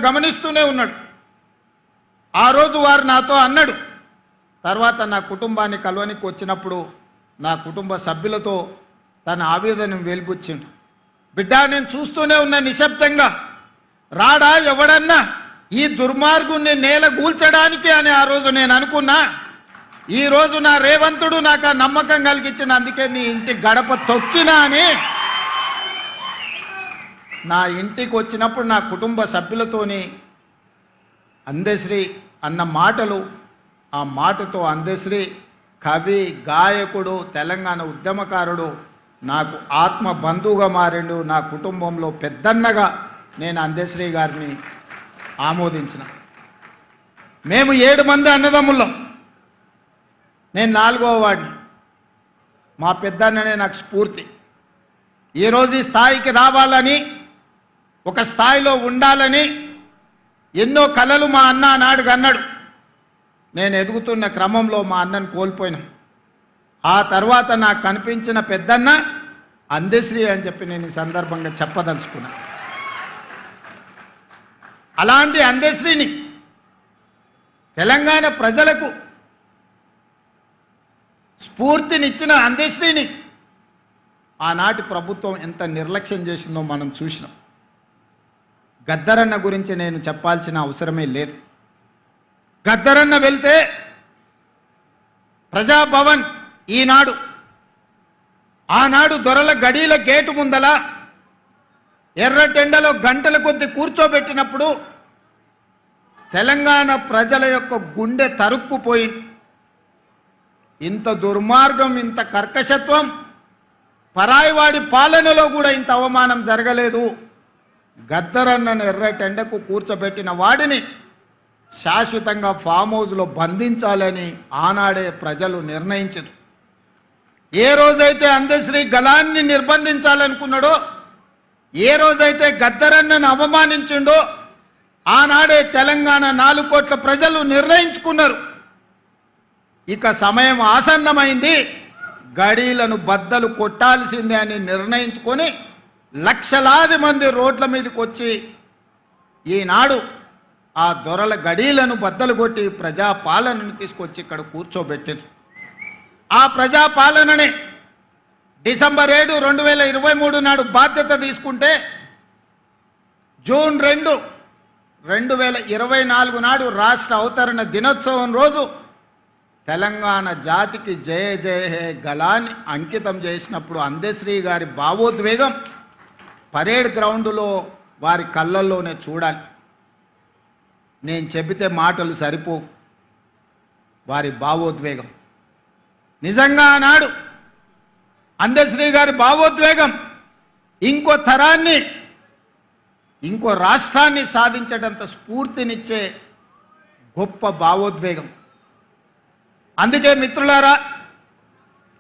గమనిస్తూనే ఉన్నాడు. ఆ రోజు వారు నాతో అన్నాడు. తర్వాత నా కుటుంబాన్ని కలవనికి వచ్చినప్పుడు నా కుటుంబ సభ్యులతో తన ఆవేదనను వెలిబుచ్చిండు. బిడ్డ, నేను చూస్తూనే ఉన్నా నిశ్శబ్దంగా, రాడా ఎవడన్నా ఈ దుర్మార్గుణ్ణి నేల కూల్చడానికి అని ఆ రోజు నేను అనుకున్నా. ఈ రోజు నా రేవంతుడు నాకు ఆ నమ్మకం కలిగించిన, అందుకే నీ ఇంటి గడప తొక్కినా అని నా ఇంటికి వచ్చినప్పుడు నా కుటుంబ సభ్యులతోని అందశ్రీ అన్న మాటలు, ఆ మాటతో అందశ్రీ కవి, గాయకుడు, తెలంగాణ ఉద్యమకారుడు నాకు ఆత్మ బంధువుగా మారిండు. నా కుటుంబంలో పెద్దన్నగా నేను అందశ్రీ గారిని ఆమోదించిన. మేము 7 మంది అన్నదమ్ముళ్ళం, నేను 4వ వాడిని. మా పెద్దన్ననే నాకు స్ఫూర్తి. ఈరోజు ఈ స్థాయికి రావాలని, ఒక స్థాయిలో ఉండాలని ఎన్నో కలలు మా అన్న నాడు అన్నాడు. నేను ఎదుగుతున్న క్రమంలో మా అన్నను కోల్పోయినాం. ఆ తర్వాత నాకు కనిపించిన పెద్దన్న అందశ్రీ అని చెప్పి నేను ఈ సందర్భంగా చెప్పదలుచుకున్నా. అలాంటి అందశ్రీని, తెలంగాణ ప్రజలకు స్ఫూర్తినిచ్చిన అందశ్రీని ఆనాటి ప్రభుత్వం ఎంత నిర్లక్ష్యం చేసిందో మనం చూసినాం. గద్దరన్న గురించి నేను చెప్పాల్సిన అవసరమే లేదు. గద్దరన్న వెళ్తే ప్రజాభవన్ ఈనాడు, ఆనాడు దొరల గడీల గేటు ముందల ఎర్రటెండలో గంటల కొద్ది కూర్చోబెట్టినప్పుడు తెలంగాణ ప్రజల యొక్క గుండె తరుక్కుపోయింది. ఇంత దుర్మార్గం, ఇంత కర్కశత్వం పరాయివాడి పాలనలో కూడా ఇంత అవమానం జరగలేదు. గద్దరన్నను ఎర్రటెండకు కూర్చోబెట్టిన వాడిని శాశ్వతంగా ఫామ్ హౌస్లో బంధించాలని ఆనాడే ప్రజలు నిర్ణయించారు. ఏ రోజైతే అందశ్రీ గలాన్ని నిర్బంధించాలనుకున్నాడో, ఏ రోజైతే గద్దరన్నను అవమానించిండో, ఆనాడే తెలంగాణ 4 కోట్ల ప్రజలు నిర్ణయించుకున్నారు. ఇక సమయం ఆసన్నమైంది, గడీలను బద్దలు కొట్టాల్సిందే అని నిర్ణయించుకొని లక్షలాది మంది రోడ్ల మీదకి వచ్చి ఈనాడు ఆ దొరల గడీలను బద్దలు కొట్టి ప్రజాపాలనను తీసుకొచ్చి ఇక్కడ కూర్చోబెట్టారు. ఆ ప్రజాపాలననే డిసెంబర్ 7, 2023 నాడు బాధ్యత తీసుకుంటే జూన్ 2, 2024 నాడు రాష్ట్ర అవతరణ దినోత్సవం రోజు తెలంగాణ జాతికి జయ జయ హే గలాన్ని అంకితం చేసినప్పుడు అందశ్రీ గారి భావోద్వేగం పరేడ్ గ్రౌండ్లో వారి కళ్ళల్లోనే చూడాలి. నేను చెబితే మాటలు సరిపో. వారి భావోద్వేగం నిజంగా ఆనాడు అందశ్రీ గారి భావోద్వేగం ఇంకో తరాన్ని, ఇంకో రాష్ట్రాన్ని సాధించడంత స్ఫూర్తినిచ్చే గొప్ప భావోద్వేగం. అందుకే మిత్రులారా,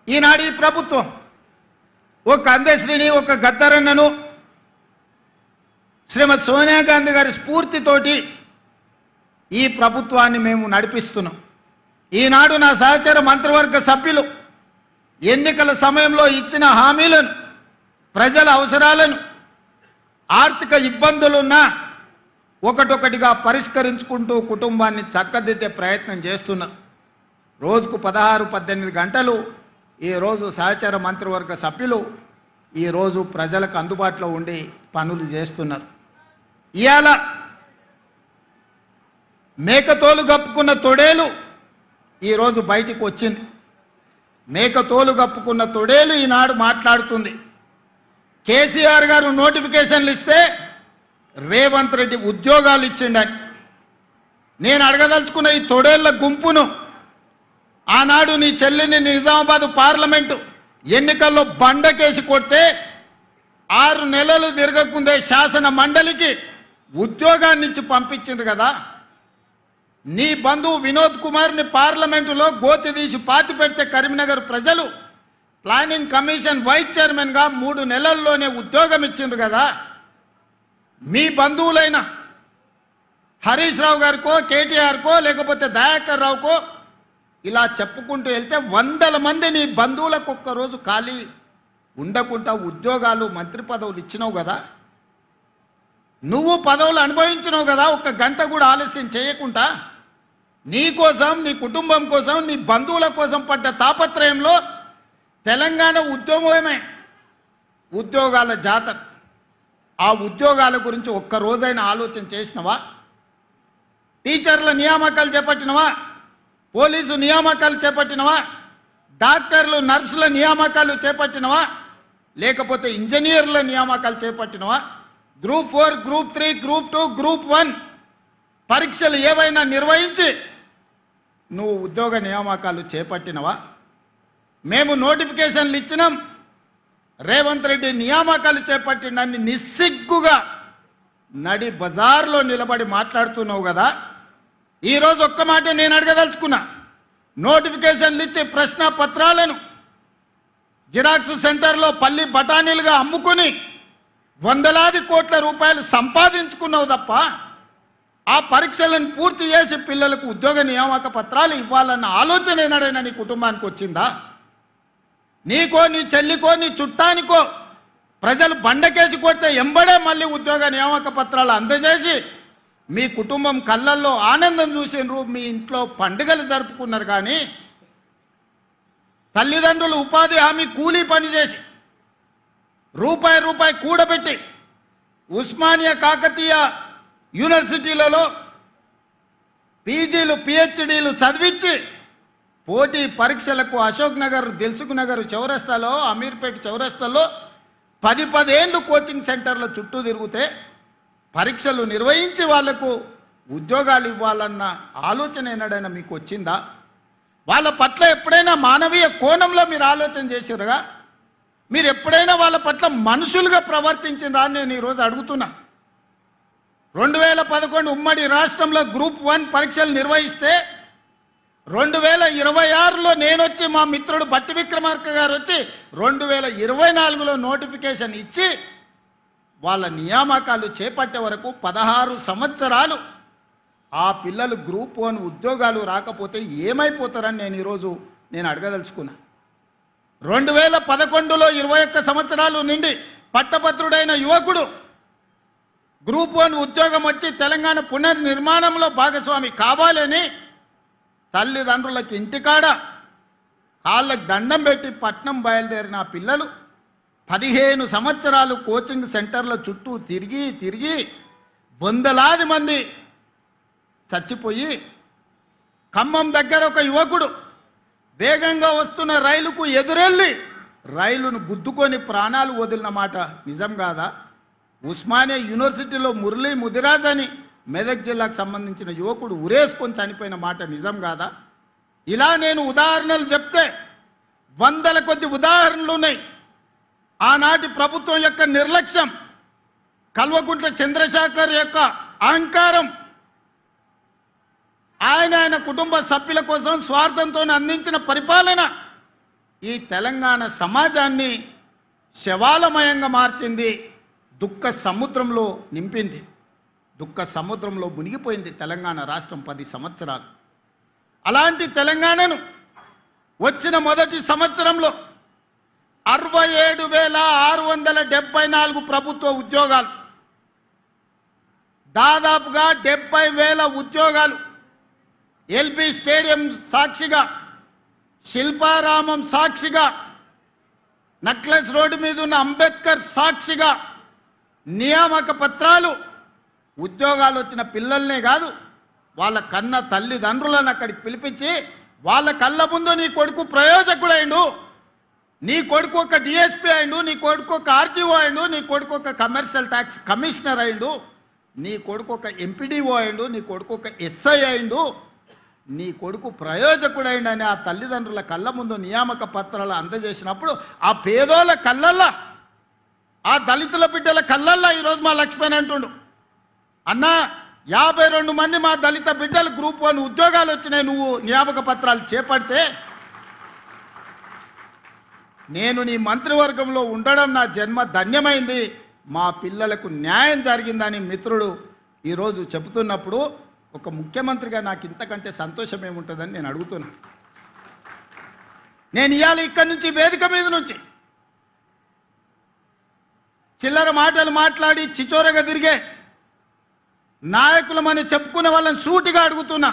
ఈనాడు ఈ ప్రభుత్వం ఒక అందశ్రీని, ఒక గద్దరన్నను శ్రీమతి సోనియా గాంధీ గారి స్ఫూర్తితోటి ఈ ప్రభుత్వాన్ని మేము నడిపిస్తున్నాం. ఈనాడు నా సహచర మంత్రివర్గ సభ్యులు ఎన్నికల సమయంలో ఇచ్చిన హామీలను, ప్రజల అవసరాలను, ఆర్థిక ఇబ్బందులున్నా ఒకటొకటిగా పరిష్కరించుకుంటూ కుటుంబాన్ని చక్కదిద్దే ప్రయత్నం చేస్తున్నారు. రోజుకు 16-18 గంటలు ఈరోజు సహచర మంత్రివర్గ సభ్యులు ఈరోజు ప్రజలకు అందుబాటులో ఉండి పనులు చేస్తున్నారు. ఇవాళ మేకతోలు కప్పుకున్న తొడేలు ఈరోజు బయటికి వచ్చింది. మేకతోలు కప్పుకున్న తొడేలు ఈనాడు మాట్లాడుతుంది. కేసీఆర్ గారు నోటిఫికేషన్లు ఇస్తే రేవంత్ రెడ్డి ఉద్యోగాలు ఇచ్చిండని. నేను అడగదలుచుకున్న ఈ తొడేళ్ల గుంపును, ఆనాడు నీ చెల్లిని నిజామాబాద్ పార్లమెంటు ఎన్నికల్లో బండకేసి కొడితే 6 నెలలు తిరగకుందే శాసన మండలికి ఉద్యోగాన్ని ఇచ్చి పంపించింది కదా. నీ బంధువు వినోద్ కుమార్ని పార్లమెంటులో గోతి తీసి పాతి పెడితే కరీంనగర్ ప్రజలు ప్లానింగ్ కమిషన్ వైస్ చైర్మన్గా 3 నెలల్లోనే ఉద్యోగం ఇచ్చిండ్రు కదా. మీ బంధువులైన హరీష్ రావు గారికో, కేటీఆర్కో, లేకపోతే దయాకర్ రావుకో ఇలా చెప్పుకుంటూ వెళ్తే 100 మంది నీ బంధువులకు ఒక్కరోజు ఖాళీ ఉండకుండా ఉద్యోగాలు, మంత్రి పదవులు ఇచ్చినావు కదా. నువ్వు పదవులు అనుభవించినావు కదా, ఒక్క గంట కూడా ఆలస్యం చేయకుండా నీ కోసం, నీ కుటుంబం కోసం, నీ బంధువుల కోసం పడ్డ తాపత్రయంలో తెలంగాణ ఉద్యమమే ఉద్యోగాల జాతర. ఆ ఉద్యోగాల గురించి ఒక్క రోజైనా ఆలోచన చేసినవా? టీచర్ల నియామకాలు చేపట్టినవా? పోలీసు నియామకాలు చేపట్టినవా? డాక్టర్లు, నర్సుల నియామకాలు చేపట్టినవా? లేకపోతే ఇంజనీర్ల నియామకాలు చేపట్టినవా? గ్రూప్ 4, గ్రూప్ 3, గ్రూప్ 2, గ్రూప్ 1 పరీక్షలు ఏవైనా నిర్వహించి నువ్వు ఉద్యోగ నియామకాలు చేపట్టినవా? మేము నోటిఫికేషన్లు ఇచ్చినాం, రేవంత్ రెడ్డి నియామకాలు చేపట్టినన్ని నిస్సిగ్గుగా నడి బజార్లో నిలబడి మాట్లాడుతున్నావు కదా. ఈరోజు ఒక్క మాట నేను అడగదలుచుకున్నా. నోటిఫికేషన్లు ఇచ్చి ప్రశ్న పత్రాలను జిరాక్స్ సెంటర్లో పల్లి బఠానీలుగా అమ్ముకుని వందలాది కోట్ల రూపాయలు సంపాదించుకున్నావు తప్ప ఆ పరీక్షలను పూర్తి చేసి పిల్లలకు ఉద్యోగ నియామక పత్రాలు ఇవ్వాలన్న ఆలోచన ఏనాడైనా నీ కుటుంబానికి వచ్చిందా? నీకో, నీ చెల్లికో, నీ చుట్టానికో ప్రజలు బండకేసి కొడితే ఎంబడే మళ్ళీ ఉద్యోగ నియామక పత్రాలు అందజేసి మీ కుటుంబం కళ్ళల్లో ఆనందం చూసినారు, మీ ఇంట్లో పండుగలు జరుపుకున్నారు. కానీ తల్లిదండ్రులు ఉపాధి హామీ కూలీ పనిచేసి రూపాయి కూడబెట్టి ఉస్మానియా కాకతీయ యూనివర్సిటీలలో పీజీలు, పిహెచ్డీలు చదివించి పోటీ పరీక్షలకు అశోక్ నగర్, దిల్సుఖ్ నగర్ చౌరస్తాలో, అమీర్పేట చౌరస్తాలో 10 ఏళ్ళు కోచింగ్ సెంటర్ల చుట్టూ తిరిగితే పరీక్షలు నిర్వహించి వాళ్లకు ఉద్యోగాలు ఇవ్వాలన్న ఆలోచన ఏనాడైనా మీకు వచ్చిందా? వాళ్ళ పట్ల ఎప్పుడైనా మానవీయ కోణంలో మీరు ఆలోచన చేసిరుగా? మీరు ఎప్పుడైనా వాళ్ళ పట్ల మనుషులుగా ప్రవర్తించిందా అని నేను ఈరోజు అడుగుతున్నా. 2011 ఉమ్మడి రాష్ట్రంలో గ్రూప్ 1 పరీక్షలు నిర్వహిస్తే 2026లో నేనొచ్చి, మా మిత్రుడు బట్టి విక్రమార్క గారు వచ్చి 2024లో నోటిఫికేషన్ ఇచ్చి వాళ్ళ నియామకాలు చేపట్టే వరకు 16 సంవత్సరాలు ఆ పిల్లలు గ్రూప్ 1 ఉద్యోగాలు రాకపోతే ఏమైపోతారని నేను ఈరోజు అడగదలుచుకున్నా. 2011లో 21 సంవత్సరాలు నిండి పట్టభద్రుడైన యువకుడు గ్రూప్ 1 ఉద్యోగం వచ్చి తెలంగాణ పునర్నిర్మాణంలో భాగస్వామి కావాలని తల్లిదండ్రులకు ఇంటికాడ కాళ్ళకు దండం పెట్టి పట్నం బయలుదేరిన పిల్లలు 15 సంవత్సరాలు కోచింగ్ సెంటర్ల చుట్టూ తిరిగి వందలాది మంది చచ్చిపోయి, ఖమ్మం దగ్గర ఒక యువకుడు వేగంగా వస్తున్న రైలుకు ఎదురెళ్ళి రైలును గుద్దుకొని ప్రాణాలు వదిలిన మాట నిజం కాదా? ఉస్మానియా యూనివర్సిటీలో మురళీ ముదిరాజ్ అని మెదక్ జిల్లాకు సంబంధించిన యువకుడు ఉరేసుకొని చనిపోయిన మాట నిజం కాదా? ఇలా నేను ఉదాహరణలు చెప్తే వందల కొద్ది ఉదాహరణలు ఉన్నాయి. ఆనాటి ప్రభుత్వం యొక్క నిర్లక్ష్యం, కల్వకుంట్ల చంద్రశేఖర్ యొక్క అహంకారం, ఆయన కుటుంబ సభ్యుల కోసం స్వార్థంతో అందించిన పరిపాలన ఈ తెలంగాణ సమాజాన్ని శవాలమయంగా మార్చింది, దుఃఖ సముద్రంలో నింపింది, దుఃఖ సముద్రంలో మునిగిపోయింది తెలంగాణ రాష్ట్రం 10 సంవత్సరాలు. అలాంటి తెలంగాణను వచ్చిన మొదటి సంవత్సరంలో 67,674 ప్రభుత్వ ఉద్యోగాలు, దాదాపుగా 70,000 ఉద్యోగాలు ఎల్బీ స్టేడియం సాక్షిగా, శిల్పారామం సాక్షిగా, నక్లెస్ రోడ్డు మీద ఉన్న అంబేద్కర్ సాక్షిగా నియామక పత్రాలు, ఉద్యోగాలు వచ్చిన పిల్లల్నే కాదు వాళ్ళ కన్న తల్లిదండ్రులను అక్కడికి పిలిపించి వాళ్ళ కళ్ళ ముందు నీ కొడుకు ప్రయోజకుడైండు, నీ కొడుకు ఒక డిఎస్పీ అయిండు, నీ కొడుకు ఒక ఆర్టీఓ అయిండు, నీ కొడుకు ఒక కమర్షియల్ ట్యాక్స్ కమిషనర్ అయిండు, నీ కొడుకు ఒక ఎంపీడీఓ అయిండు, నీ కొడుకు ఒక ఎస్ఐ అయిండు, నీ కొడుకు ప్రయోజకుడైండని ఆ తల్లిదండ్రుల కళ్ళ ముందు నియామక పత్రాలు అందజేసినప్పుడు ఆ పేదోళ్ళ కళ్ళల్లా, ఆ దళితుల బిడ్డల కళ్ళల్లా ఈరోజు మా లక్ష్మణ్ అంటుండు, అన్నా 52 మంది మా దళిత బిడ్డలు గ్రూప్ 1 ఉద్యోగాలు వచ్చినాయి, నువ్వు నియామక పత్రాలు చేపడితే నేను నీ మంత్రివర్గంలో ఉండడం నా జన్మ ధన్యమైంది, మా పిల్లలకు న్యాయం జరిగిందని మిత్రుడు ఈరోజు చెబుతున్నప్పుడు ఒక ముఖ్యమంత్రిగా నాకు ఇంతకంటే సంతోషం ఏముంటుందని నేను అడుగుతున్నా. నేను ఇవాళ ఇక్కడి నుంచి వేదిక మీద నుంచి చిల్లర మాటలు మాట్లాడి చిచోరగా తిరిగే నాయకులమని చెప్పుకునే వాళ్ళని సూటిగా అడుగుతున్నా.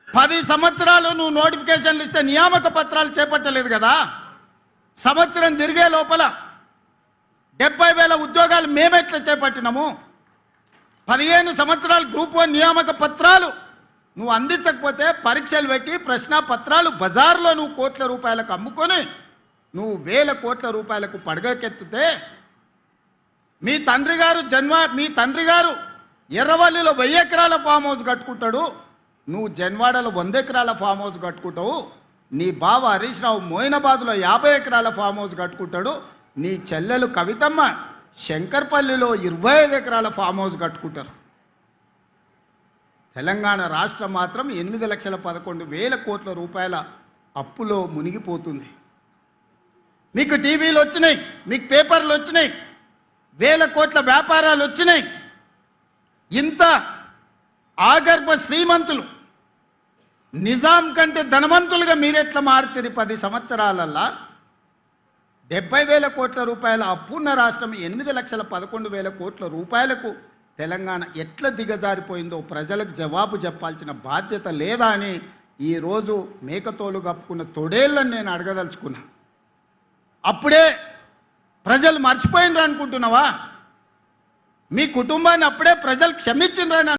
10 సంవత్సరాలు నువ్వు నోటిఫికేషన్లు ఇస్తే నియామక పత్రాలు చేపట్టలేదు కదా. సంవత్సరం తిరిగే లోపల 70,000 ఉద్యోగాలు మేమెట్లా చేపట్టినాము? 15 సంవత్సరాలు గ్రూప్ 1 నియామక పత్రాలు నువ్వు అందించకపోతే పరీక్షలు పెట్టి ప్రశ్నాపత్రాలు బజార్లో నువ్వు కోట్ల రూపాయలకు అమ్ముకొని నువ్వు వేల కోట్ల రూపాయలకు పడగకెత్తితే మీ తండ్రి గారు ఎర్రవల్లిలో 1000 ఎకరాల ఫామ్ హౌస్ కట్టుకుంటాడు, నువ్వు జన్వాడలో 100 ఎకరాల ఫామ్ హౌస్ కట్టుకుంటావు. నీ బావ హరీష్ రావు మోయినాబాద్లో 50 ఎకరాల ఫామ్ హౌస్ కట్టుకుంటాడు. నీ చెల్లెలు కవితమ్మ శంకర్పల్లిలో 25 ఎకరాల ఫామ్ హౌస్ కట్టుకుంటారు. తెలంగాణ రాష్ట్రం మాత్రం 8,11,000 కోట్ల రూపాయల అప్పులో మునిగిపోతుంది. మీకు టీవీలు వచ్చినాయి, మీకు పేపర్లు వచ్చినాయి, 1000 కోట్ల వ్యాపారాలు వచ్చినాయి. ఇంత ఆగర్భ శ్రీమంతులు నిజాం కంటే ధనవంతులుగా మీరెట్లా మారుతారు? 10 సంవత్సరాలల్లా 70,000 కోట్ల రూపాయల అప్పున్న రాష్ట్రం 8,11,000 కోట్ల రూపాయలకు తెలంగాణ ఎట్లా దిగజారిపోయిందో ప్రజలకు జవాబు చెప్పాల్సిన బాధ్యత లేదా అని ఈరోజు మేకతోలు కప్పుకున్న తొడేళ్ళని నేను అడగదలుచుకున్నా. అప్పుడే ప్రజలు మర్చిపోయినరు అనుకుంటున్నావా? మీ కుటుంబాన్ని అప్పుడే ప్రజలు క్షమించిండ్రని